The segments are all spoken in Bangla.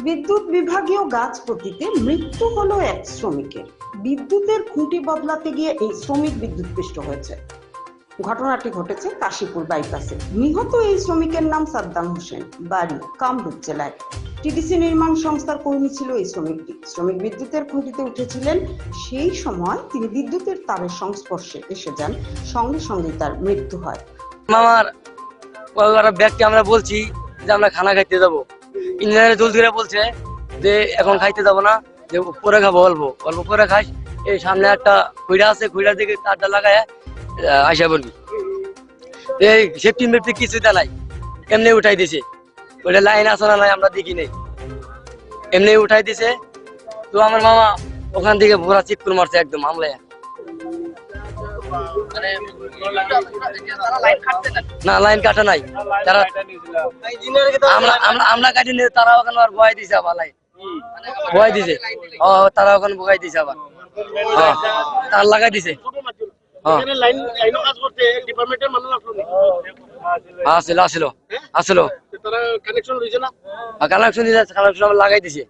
বিদ্যুৎ বিভাগীয় গাছ পতিতে মৃত্যু হলো এক শ্রমিকের। বিদ্যুতের খুঁটি বদলাতে গিয়ে এই শ্রমিক বিদ্যুৎপৃষ্ট হয়েছে। ঘটনাটি ঘটেছে কাশীপুর বাইপাসে। নিহত এই শ্রমিকের নাম সাদ্দাম হোসেন, বাড়ি কামরূপ জেলায়। টিডিসি নির্মাণ সংস্থার কর্মী ছিল এই শ্রমিকটি। শ্রমিক বিদ্যুতের খুঁটিতে উঠেছিলেন, সেই সময় তিনি বিদ্যুতের তারের সংস্পর্শে এসে যান, সঙ্গে সঙ্গে তার মৃত্যু হয়। আমার ব্যক্তি আমরা বলছি যে আমরা খানা খাইতে যাবো, ইঞ্জিনিয়ার জলদি করে বলছে যে এখন খাইতে যাবো না, যে পরে খাবো, অল্প অল্প পরে খাই। এই সামনে একটা খুঁড়া আছে, খুঁড়ার দিকে তারটা লাগায় আসা বলবি। এই সেফটি মেফটি কিছুটা নাই, এমনি উঠাই দিছে। ওইটা লাইন আসা না নাই আমরা দেখি নেই, এমনি উঠাই দিছে। তো আমার মামা ওখান থেকে পুরা চিৎকুর মারছে একদম আমলায়। না লাইন কাটা নাই, তারা আমরা কাটি নিয়ে তারা ওখানে আবার ভয় দিছে, আবার লাইন ভয় দিছে। তারা ওখানে ভয় দিছে, আবার তার লাগাই দিছে। কানেকশন লাগাই দিছে।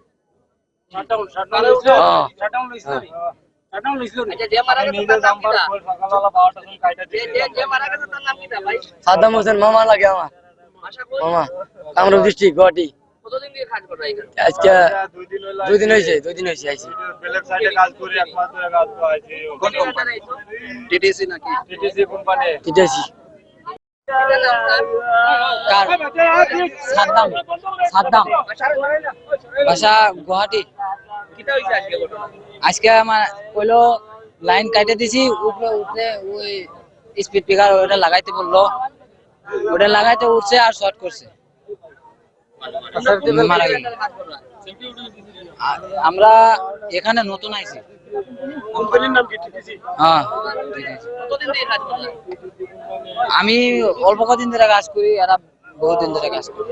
সাদ্দাম হোসেন মামা লাগে আমার, মামা কামরূপ ডিস্ট্রিক্ট গুয়াহাটি। আজকে 2 দিন হয়েছে আইছি। টিটিসি নাকি? TTC company. টিটিসি সাদ্দাম বাসা গুয়াহাটি। আজকে আমার হইলো লাইন কাটে দিছি, উপরে উঠে ওই স্পিড ব্রেকার ওটা লাগাইতে বললো, ওটা লাগাইতে উঠছে আর শর্ট করছে, মারা গেল। আমরা এখানে নতুন আইছি। হ্যাঁ, আমি অল্প কদিন ধরে কাজ করি, এরা বহুদিন ধরে কাজ করি।